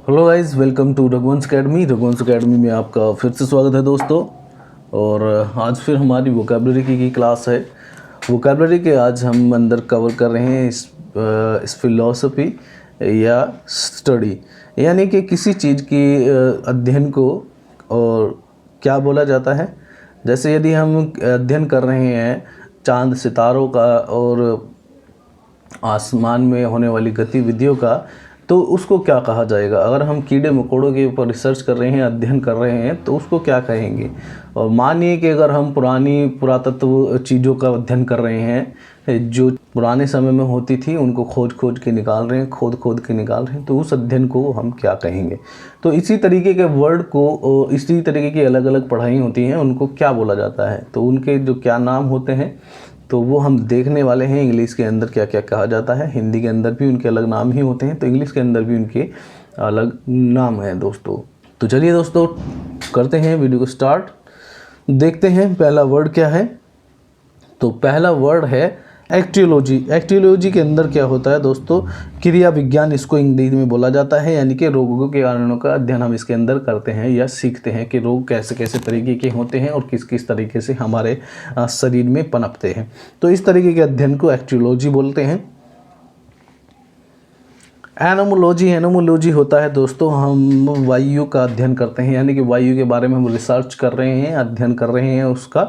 Hello guys, welcome to Raghuvansh Academy. Raghuvansh Academy में आपका फिर से स्वागत है दोस्तों। और आज फिर हमारी वोकैबलरी की क्लास है। वोकैबलरी के आज हम अंदर कवर कर रहे हैं इस फिलॉसफी या स्टडी, यानी कि किसी चीज़ की अध्ययन को और क्या बोला जाता है। जैसे यदि हम अध्ययन कर रहे हैं चांद सितारों का और आसमान में होने वाली गतिविधियों का, तो उसको क्या कहा जाएगा। अगर हम कीड़े मकोड़ों के ऊपर रिसर्च कर रहे हैं, अध्ययन कर रहे हैं, तो उसको क्या कहेंगे। और मानिए कि अगर हम पुरातत्व चीज़ों का अध्ययन कर रहे हैं जो पुराने समय में होती थी, उनको खोद के निकाल रहे हैं, खोद के निकाल रहे हैं, तो उस अध्ययन को हम क्या कहेंगे। तो इसी तरीके के वर्ड को, इसी तरीके की अलग अलग पढ़ाई होती हैं, उनको क्या बोला जाता है, तो उनके जो क्या नाम होते हैं तो वो हम देखने वाले हैं। इंग्लिश के अंदर क्या क्या कहा जाता है, हिंदी के अंदर भी उनके अलग नाम ही होते हैं, तो इंग्लिश के अंदर भी उनके अलग नाम हैं दोस्तों। तो चलिए दोस्तों, करते हैं वीडियो को स्टार्ट। देखते हैं पहला वर्ड क्या है। तो पहला वर्ड है एक्टियोलॉजी। एक्टियोलॉजी के अंदर क्या होता है दोस्तों, क्रिया विज्ञान इसको अंग्रेजी में बोला जाता है, यानी कि रोगों के कारणों का अध्ययन हम इसके अंदर करते हैं या सीखते हैं कि रोग कैसे कैसे तरीके के होते हैं और किस किस तरीके से हमारे शरीर में पनपते हैं। तो इस तरीके के अध्ययन को एक्टियोलॉजी बोलते हैं। एनोमोलॉजी होता है दोस्तों, हम वायु का अध्ययन करते हैं, यानी कि वायु के बारे में हम रिसर्च कर रहे हैं, अध्ययन कर रहे हैं उसका,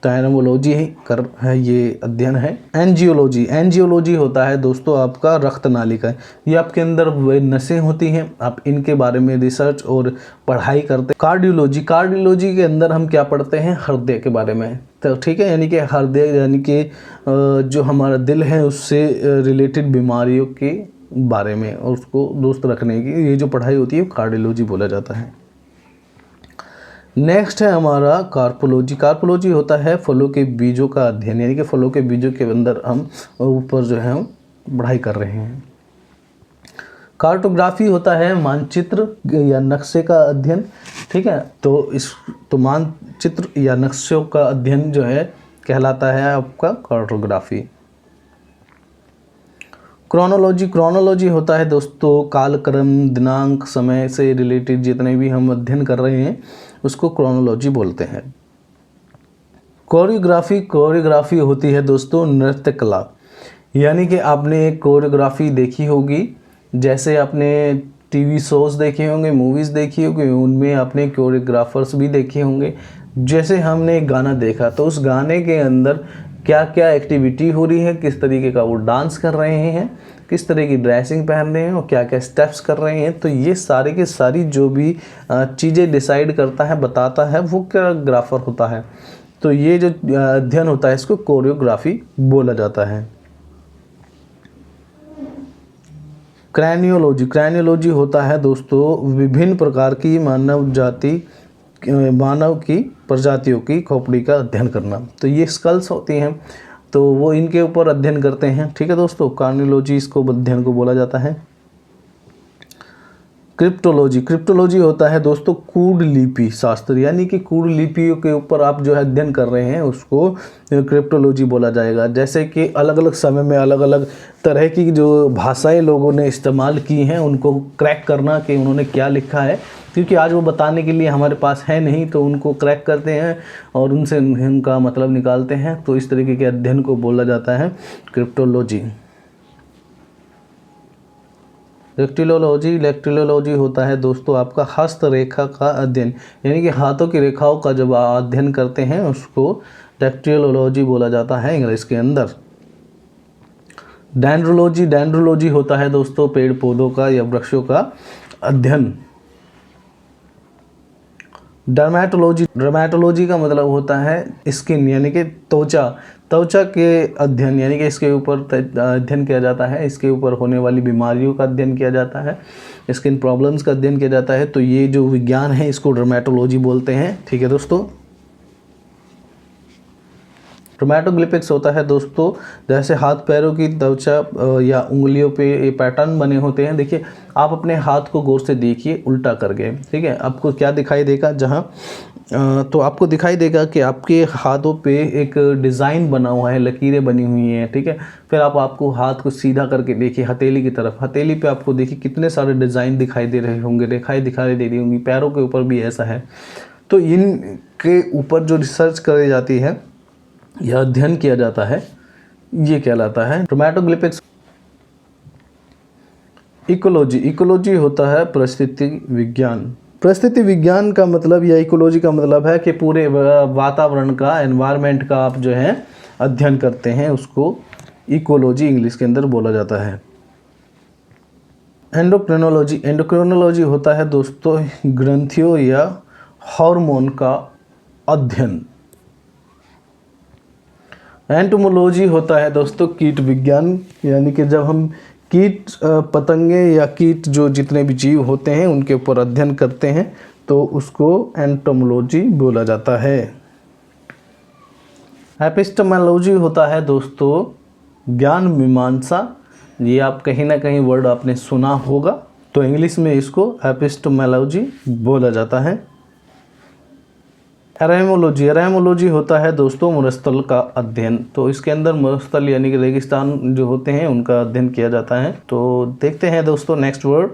तो एनोमोलॉजी है ये अध्ययन है। एंजियोलॉजी होता है दोस्तों आपका रक्त नालिका। ये आपके अंदर वे नसें होती हैं, आप इनके बारे में रिसर्च और पढ़ाई करते हैं। कार्डियोलॉजी के अंदर हम क्या पढ़ते हैं, हृदय के बारे में। तो ठीक है, यानी कि हृदय यानी कि जो हमारा दिल है उससे रिलेटेड बीमारियों के बारे में और उसको दुरुस्त रखने की ये जो पढ़ाई होती है वो कार्डियोलॉजी बोला जाता है। नेक्स्ट है हमारा कार्पोलॉजी होता है फलों के बीजों का अध्ययन, यानी कि फलों के बीजों के अंदर हम ऊपर जो है हम पढ़ाई कर रहे हैं। कार्टोग्राफी होता है मानचित्र या नक्शे का अध्ययन। ठीक है, तो मानचित्र या नक्शों का अध्ययन जो है कहलाता है आपका कार्टोग्राफी। क्रोनोलॉजी होता है दोस्तों कालक्रम, दिनांक, समय से रिलेटेड जितने भी हम अध्ययन कर रहे हैं उसको क्रोनोलॉजी बोलते हैं। कोरियोग्राफी होती है दोस्तों नृत्य कला, यानी कि आपने एक कोरियोग्राफी देखी होगी, जैसे आपने टीवी शोज़ देखे होंगे, मूवीज़ देखी होगी, उनमें आपने कोरियोग्राफर्स भी देखे होंगे। जैसे हमने एक गाना देखा तो उस गाने के अंदर क्या क्या एक्टिविटी हो रही है, किस तरीके का वो डांस कर रहे हैं, किस तरह की ड्रेसिंग पहन रहे हैं और क्या क्या स्टेप्स कर रहे हैं, तो ये सारी की सारी जो भी चीज़ें डिसाइड करता है, बताता है, वो कोरियोग्राफर होता है। तो ये जो अध्ययन होता है इसको कोरियोग्राफी बोला जाता है। क्रैनियोलॉजी होता है दोस्तों विभिन्न प्रकार की मानव की प्रजातियों की खोपड़ी का अध्ययन करना। तो ये स्कल्स होती हैं, तो वो इनके ऊपर अध्ययन करते हैं। ठीक है दोस्तों, क्रैनियोलॉजी इसको अध्ययन को बोला जाता है। क्रिप्टोलॉजी होता है दोस्तों कूड लिपि शास्त्र, यानी कि कूड लिपियों के ऊपर आप जो है अध्ययन कर रहे हैं उसको क्रिप्टोलॉजी बोला जाएगा। जैसे कि अलग अलग समय में अलग अलग तरह की जो भाषाएं लोगों ने इस्तेमाल की हैं उनको क्रैक करना कि उन्होंने क्या लिखा है, क्योंकि आज वो बताने के लिए हमारे पास है नहीं, तो उनको क्रैक करते हैं और उनसे उनका मतलब निकालते हैं। तो इस तरीके के अध्ययन को बोला जाता है क्रिप्टोलॉजी। लेक्टिलोलॉजी होता है दोस्तों आपका हस्तरेखा का अध्ययन, यानी कि हाथों की रेखाओं का जब अध्ययन करते हैं उसको लेक्टिलोलॉजी बोला जाता है इंग्लिश के अंदर। डेंड्रोलॉजी होता है दोस्तों पेड़ पौधों का या वृक्षों का अध्ययन। डर्मेटोलॉजी का मतलब होता है स्किन, यानी कि त्वचा के अध्ययन, यानी कि इसके ऊपर अध्ययन किया जाता है, इसके ऊपर होने वाली बीमारियों का अध्ययन किया जाता है, स्किन प्रॉब्लम्स का अध्ययन किया जाता है। तो ये जो विज्ञान है इसको डर्मेटोलॉजी बोलते हैं। ठीक है दोस्तों। क्रोमैटोग्लिपिक्स होता है दोस्तों जैसे हाथ पैरों की त्वचा या उंगलियों पे ये पैटर्न बने होते हैं। देखिए आप अपने हाथ को गौर से देखिए उल्टा करके, ठीक है, आपको क्या दिखाई देगा, जहाँ तो आपको दिखाई देगा कि आपके हाथों पे एक डिज़ाइन बना हुआ है, लकीरें बनी हुई हैं, ठीक है। फिर आपको हाथ को सीधा करके देखिए हथेली की तरफ, हथेली पे आपको देखिए कितने सारे डिज़ाइन दिखाई दे रहे होंगे, रेखाएं दिखाई दे रही होंगी। पैरों के ऊपर भी ऐसा है। तो इनके ऊपर जो रिसर्च करी जाती है या अध्ययन किया जाता है, ये कहलाता है क्रोमैटोग्लिफिक्स। इकोलॉजी, इकोलॉजी होता है परिस्थिति विज्ञान। परिस्थिति विज्ञान का मतलब या इकोलॉजी का मतलब है कि पूरे वातावरण का, एनवायरनमेंट का आप जो है अध्ययन करते हैं, उसको इकोलॉजी इंग्लिश के अंदर बोला जाता है। एंडोक्रिनोलॉजी, एंडोक्रिनोलॉजी होता है दोस्तों ग्रंथियों या हार्मोन का अध्ययन। एंटोमोलॉजी होता है दोस्तों कीट विज्ञान, यानी कि जब हम कीट पतंगे या कीट जो जितने भी जीव होते हैं उनके ऊपर अध्ययन करते हैं तो उसको एंटोमोलॉजी बोला जाता है। एपिस्टेमोलॉजी होता है दोस्तों ज्ञान मीमांसा। ये आप कहीं ना कहीं वर्ड आपने सुना होगा, तो इंग्लिश में इसको एपिस्टेमोलॉजी बोला जाता है। एराइमोलॉजी, एराइमोलॉजी होता है दोस्तों मरुस्थल का अध्ययन। तो इसके अंदर मरुस्थल यानी कि रेगिस्तान जो होते हैं उनका अध्ययन किया जाता है। तो देखते हैं दोस्तों नेक्स्ट वर्ड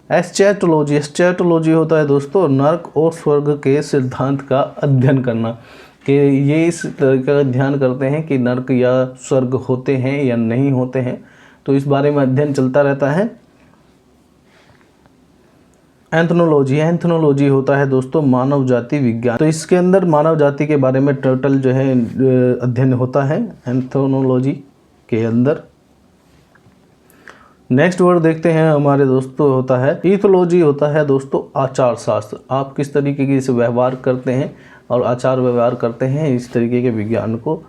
एस्चेटोलॉजी। एस्चेटोलॉजी होता है दोस्तों नर्क और स्वर्ग के सिद्धांत का अध्ययन करना, कि ये इस तरह का ध्यान करते हैं कि नर्क या स्वर्ग होते हैं या नहीं होते हैं, तो इस बारे में अध्ययन चलता रहता है। एंथ्रोलॉजी, एंथ्रोलॉजी होता है दोस्तों मानव जाति विज्ञान। तो इसके अंदर मानव जाति के बारे में टोटल जो है अध्ययन होता है एंथ्रोलॉजी के अंदर। नेक्स्ट वर्ड देखते हैं हमारे दोस्तों होता है ईथोलॉजी। होता है दोस्तों आचार शास्त्र, आप किस तरीके से व्यवहार करते हैं और आचार व्यवहार करते हैं, इस तरीके के विज्ञान को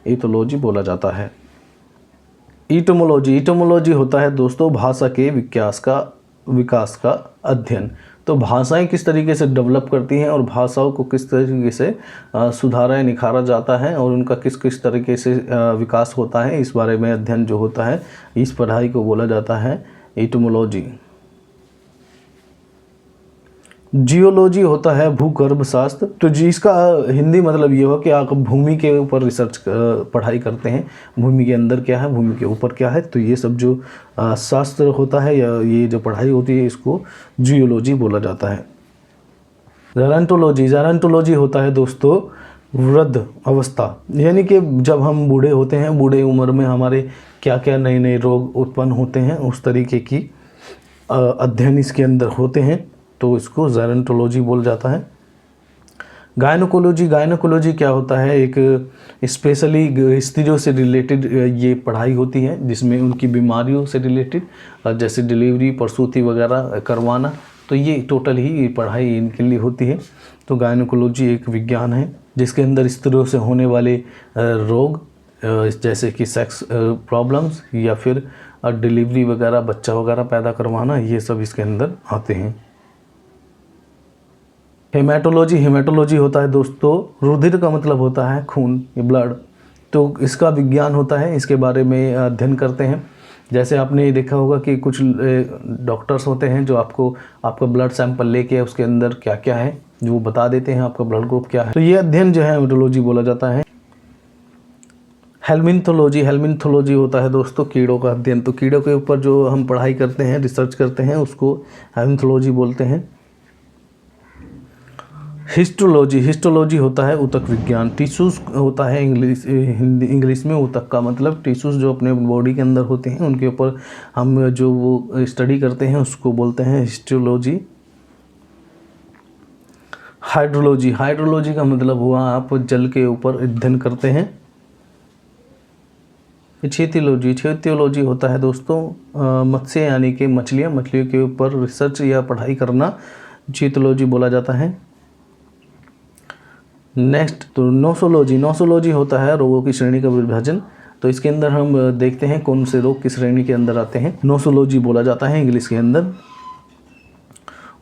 ईथोलॉजी बोला जाता है। ईटोमोलॉजी, ईटोमोलॉजी होता है दोस्तों भाषा के विकास का अध्ययन। तो भाषाएं किस तरीके से डेवलप करती हैं और भाषाओं को किस तरीके से सुधारा निखारा जाता है और उनका किस किस तरीके से विकास होता है, इस बारे में अध्ययन जो होता है, इस पढ़ाई को बोला जाता है एटोमोलॉजी। जियोलॉजी होता है भूगर्भ शास्त्र। तो जी इसका हिंदी मतलब ये हो कि आप भूमि के ऊपर रिसर्च पढ़ाई करते हैं, भूमि के अंदर क्या है, भूमि के ऊपर क्या है। तो ये सब जो शास्त्र होता है या ये जो पढ़ाई होती है इसको जियोलॉजी बोला जाता है। जेरोंटोलॉजी, जेरोंटोलॉजी होता है दोस्तों वृद्ध अवस्था, यानी कि जब हम बूढ़े होते हैं, बूढ़े उम्र में हमारे क्या क्या नए नए रोग उत्पन्न होते हैं, उस तरीके की अध्ययन इसके अंदर होते हैं, तो इसको जेरोंटोलॉजी बोला जाता है। गायनोकोलॉजी, गायनोकोलॉजी क्या होता है, एक स्पेशली स्त्रियों से रिलेटेड ये पढ़ाई होती है जिसमें उनकी बीमारियों से रिलेटेड जैसे डिलीवरी, प्रसूति वगैरह करवाना, तो ये टोटल ही पढ़ाई इनके लिए होती है। तो गायनोकोलॉजी एक विज्ञान है जिसके अंदर स्त्रियों से होने वाले रोग जैसे कि सेक्स प्रॉब्लम्स या फिर डिलीवरी वगैरह, बच्चा वगैरह पैदा करवाना, ये सब इसके अंदर आते हैं। हेमेटोलॉजी, हेमेटोलॉजी होता है दोस्तों रुधिर का मतलब होता है खून, ये ब्लड। तो इसका विज्ञान होता है, इसके बारे में अध्ययन करते हैं। जैसे आपने देखा होगा कि कुछ डॉक्टर्स होते हैं जो आपका ब्लड सैंपल लेके उसके अंदर क्या क्या है जो वो बता देते हैं, आपका ब्लड ग्रुप क्या है। तो ये अध्ययन जो है हेमेटोलॉजी बोला जाता है। हेलमिन्थोलॉजी, हेलमिन्थोलॉजी होता है दोस्तों कीड़ों का अध्ययन। तो कीड़ों के ऊपर जो हम पढ़ाई करते हैं, रिसर्च करते हैं, उसको हेलमिन्थोलॉजी बोलते हैं। हिस्टोलॉजी, हिस्टोलॉजी होता है ऊतक विज्ञान। टिश्यूज़ होता है इंग्लिश में ऊतक का मतलब टिश्यूज़ जो अपने बॉडी के अंदर होते हैं उनके ऊपर हम जो वो स्टडी करते हैं उसको बोलते हैं हिस्टोलॉजी। हाइड्रोलॉजी, हाइड्रोलॉजी का मतलब हुआ आप जल के ऊपर अध्ययन करते हैं। इच्छेतियोलॉजी, इच्छेतियोलॉजी होता है दोस्तों मत्स्य यानी कि मछलियों के ऊपर रिसर्च या पढ़ाई करना इच्छेतियोलॉजी बोला जाता है। नेक्स्ट तो नोसोलॉजी, नोसोलॉजी होता है रोगों की श्रेणी का विभाजन। तो इसके अंदर हम देखते हैं कौन से रोग किस श्रेणी के अंदर आते हैं, नोसोलॉजी बोला जाता है इंग्लिश के अंदर।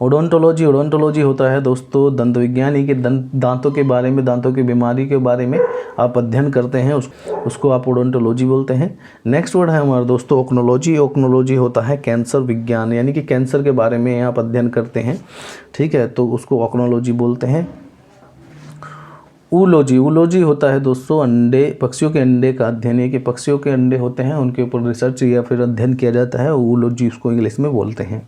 ओडोंटोलॉजी, ओडोंटोलॉजी होता है दोस्तों दंत विज्ञान, यानी कि दांतों के बारे में, दांतों की बीमारी के बारे में आप अध्ययन करते हैं, उसको आप ओडोंटोलॉजी बोलते हैं। नेक्स्ट वर्ड है हमारा दोस्तों ओक्नोलॉजी। ओक्नोलॉजी होता है कैंसर विज्ञान, यानी कि कैंसर के बारे में आप अध्ययन करते हैं, ठीक है, तो उसको ओक्नोलॉजी बोलते हैं। ऊलॉजी, ऊलॉजी होता है दोस्तों अंडे, पक्षियों के अंडे का अध्ययन, है कि पक्षियों के अंडे होते हैं उनके ऊपर रिसर्च या फिर अध्ययन किया जाता है, ऊलॉजी उसको इंग्लिश में बोलते हैं।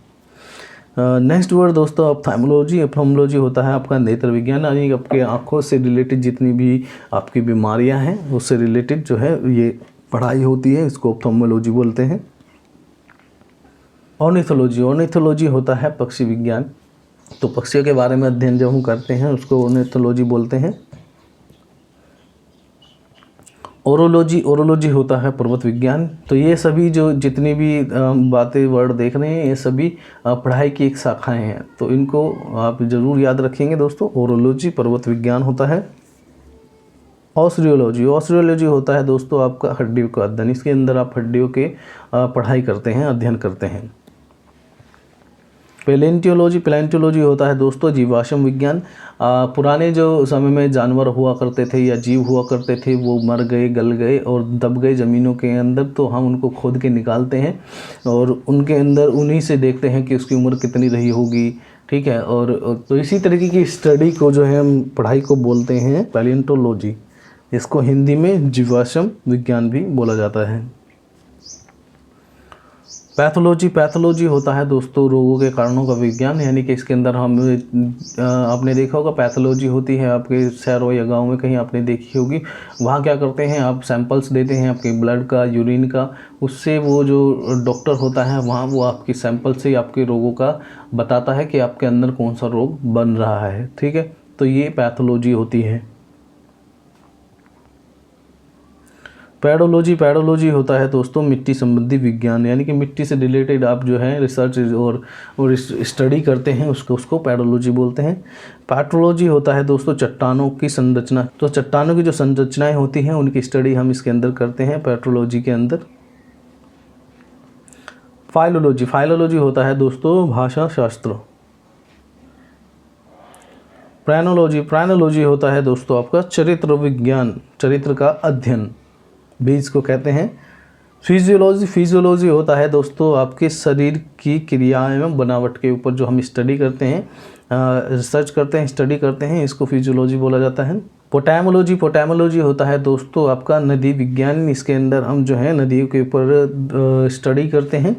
नेक्स्ट वर्ड दोस्तों ऑप्थेल्मोलॉजी। ऑप्थेल्मोलॉजी होता है आपका नेत्र विज्ञान, यानी आपके आँखों से रिलेटेड जितनी भी आपकी बीमारियां हैं उससे रिलेटेड जो है ये पढ़ाई होती है, इसको ऑप्थेल्मोलॉजी बोलते हैं। ऑर्निथोलॉजी, ऑर्निथोलॉजी होता है पक्षी विज्ञान, तो पक्षियों के बारे में अध्ययन जब हम करते हैं उसको ऑर्निथोलॉजी बोलते हैं। ओरोलॉजी, ओरोलॉजी होता है पर्वत विज्ञान। तो ये सभी जो जितनी भी बातें वर्ड देख रहे हैं ये सभी पढ़ाई की एक शाखाएं हैं, तो इनको आप ज़रूर याद रखेंगे दोस्तों। ओरोलॉजी पर्वत विज्ञान होता है। ऑस्ट्रियोलॉजी, ऑस्ट्रियोलॉजी होता है दोस्तों आपका हड्डियों का अध्ययन, इसके अंदर आप हड्डियों के पढ़ाई करते हैं, अध्ययन करते हैं। पैलेंटियोलॉजी, पैलेंटियोलॉजी होता है दोस्तों जीवाश्म विज्ञान। पुराने जो समय में जानवर हुआ करते थे या जीव हुआ करते थे वो मर गए, गल गए और दब गए ज़मीनों के अंदर, तो हम उनको खोद के निकालते हैं और उनके अंदर उन्हीं से देखते हैं कि उसकी उम्र कितनी रही होगी, ठीक है। और तो इसी तरीके की स्टडी को जो है हम पढ़ाई को बोलते हैं पैलेंटोलॉजी, इसको हिंदी में जीवाश्म विज्ञान भी बोला जाता है। पैथोलॉजी, पैथोलॉजी होता है दोस्तों रोगों के कारणों का विज्ञान, यानी कि इसके अंदर हम आपने देखा होगा पैथोलॉजी होती है आपके शहरों या गांव में कहीं आपने देखी होगी, वहाँ क्या करते हैं आप सैंपल्स देते हैं आपके ब्लड का, यूरिन का, उससे वो जो डॉक्टर होता है वहाँ वो आपकी सैंपल से आपके रोगों का बताता है कि आपके अंदर कौन सा रोग बन रहा है, ठीक है, तो ये पैथोलॉजी होती है। पैडोलॉजी, पैडोलॉजी होता है दोस्तों मिट्टी संबंधी विज्ञान, यानी कि मिट्टी से रिलेटेड आप जो है रिसर्च और स्टडी करते हैं उसको पैडोलॉजी बोलते हैं। पैट्रोलॉजी होता है दोस्तों चट्टानों की संरचना, तो चट्टानों की जो संरचनाएं होती हैं उनकी स्टडी हम इसके अंदर करते हैं पैट्रोलॉजी के अंदर। फाइलोलॉजी, फाइलोलॉजी होता है दोस्तों भाषा शास्त्र। प्राइनोलॉजी, प्राइनोलॉजी होता है दोस्तों आपका चरित्र विज्ञान, चरित्र का अध्ययन बीज को कहते हैं। फिजियोलॉजी, फिजियोलॉजी होता है दोस्तों आपके शरीर की क्रिया एवं बनावट के ऊपर जो हम स्टडी करते हैं, रिसर्च करते हैं, स्टडी करते हैं, इसको फिजियोलॉजी बोला जाता है। पोटैमोलॉजी, पोटैमोलॉजी होता है दोस्तों आपका नदी विज्ञान, इसके अंदर हम जो है नदियों के ऊपर स्टडी करते हैं।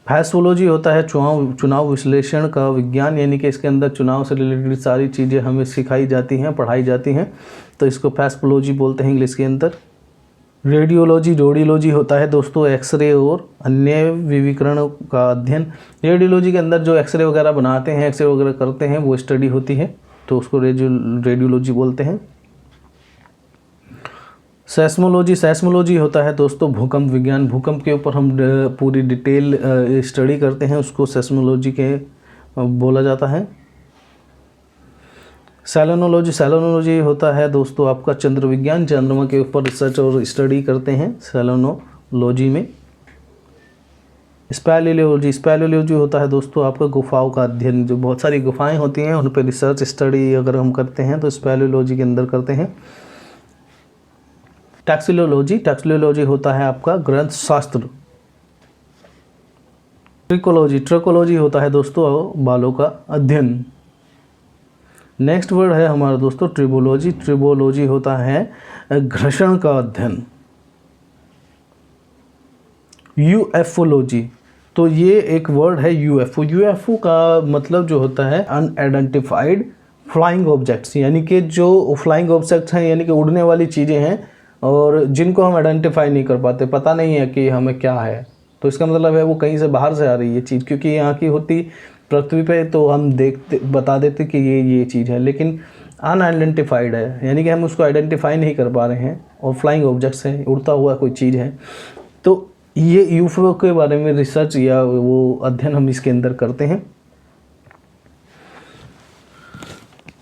फैसोलॉजी होता है चुनाव विश्लेषण का विज्ञान, यानी कि इसके अंदर चुनाव से रिलेटेड सारी चीज़ें हमें सिखाई जाती हैं, पढ़ाई जाती हैं, तो इसको फैसोलॉजी बोलते हैं इंग्लिश के अंदर। रेडियोलॉजी, रेडियोलॉजी होता है दोस्तों एक्सरे और अन्य विकिरण का अध्ययन। रेडियोलॉजी के अंदर जो एक्सरे वगैरह बनाते हैं, एक्सरे वगैरह करते हैं वो स्टडी होती है, तो उसको रेडियोलॉजी बोलते हैं। सेस्मोलॉजी, सेस्मोलॉजी होता है दोस्तों भूकंप विज्ञान, भूकंप के ऊपर हम पूरी डिटेल स्टडी करते हैं, उसको सेस्मोलॉजी के बोला जाता है। सेलेनोलॉजी, सेलेनोलॉजी होता है दोस्तों आपका चंद्र विज्ञान, चंद्रमा के ऊपर रिसर्च और स्टडी करते हैं सेलेनोलॉजी में। स्पेलियोलॉजी, स्पेलियोलॉजी होता है दोस्तों आपका गुफाओं का अध्ययन, जो बहुत सारी गुफाएं होती हैं उन पर रिसर्च स्टडी अगर हम करते हैं तो स्पेलियोलॉजी के अंदर करते हैं। टैक्सियोलॉजी, टैक्सियोलॉजी होता है आपका ग्रंथ शास्त्र। ट्रिकोलॉजी, ट्रिकोलॉजी होता है दोस्तों बालों का अध्ययन। नेक्स्ट वर्ड है हमारा दोस्तों ट्रिबोलॉजी, ट्रिबोलॉजी होता है घर्षण का अध्ययन। यूएफओलॉजी, तो ये एक वर्ड है यूएफओ, यूएफओ का मतलब जो होता है अनआइडेंटिफाइड फ्लाइंग ऑब्जेक्ट्स, यानी कि जो फ्लाइंग ऑब्जेक्ट्स हैं यानी कि उड़ने वाली चीज़ें हैं और जिनको हम आइडेंटिफाई नहीं कर पाते, पता नहीं है कि हमें क्या है, तो इसका मतलब है वो कहीं से बाहर से आ रही है चीज़, क्योंकि यहाँ की होती पृथ्वी पे तो हम देखते बता देते कि ये चीज़ है, लेकिन अनआइडेंटिफाइड है, यानी कि हम उसको आइडेंटिफाई नहीं कर पा रहे हैं और फ्लाइंग ऑब्जेक्ट्स हैं, उड़ता हुआ कोई चीज़ है, तो ये यूएफओ के बारे में रिसर्च या वो अध्ययन हम इसके अंदर करते हैं।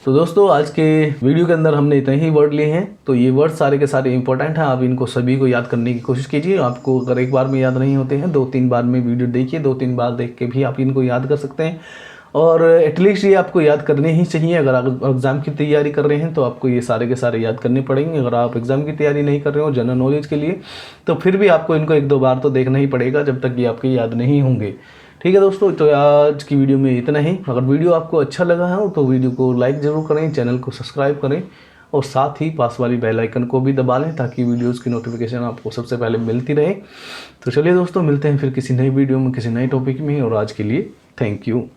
तो दोस्तों आज के वीडियो के अंदर हमने इतने ही वर्ड लिए हैं, तो ये वर्ड सारे के सारे इंपॉर्टेंट हैं, आप इनको सभी को याद करने की कोशिश कीजिए। आपको अगर एक बार में याद नहीं होते हैं 2-3 बार में वीडियो देखिए, 2-3 बार देख के भी आप इनको याद कर सकते हैं। और एटलीस्ट ये आपको याद करने ही चाहिए। अगर आप एग्ज़ाम की तैयारी कर रहे हैं तो आपको ये सारे के सारे याद करने पड़ेंगे। अगर आप एग्ज़ाम की तैयारी नहीं कर रहे हो जनरल नॉलेज के लिए, तो फिर भी आपको इनको 1-2 बार तो देखना ही पड़ेगा जब तक ये आपके याद नहीं होंगे। ठीक है दोस्तों, तो आज की वीडियो में इतना ही। अगर वीडियो आपको अच्छा लगा है तो वीडियो को लाइक ज़रूर करें, चैनल को सब्सक्राइब करें और साथ ही पास वाली बेल आइकन को भी दबा लें ताकि वीडियोज़ की नोटिफिकेशन आपको सबसे पहले मिलती रहे। तो चलिए दोस्तों, मिलते हैं फिर किसी नई वीडियो में किसी नए टॉपिक में, और आज के लिए थैंक यू।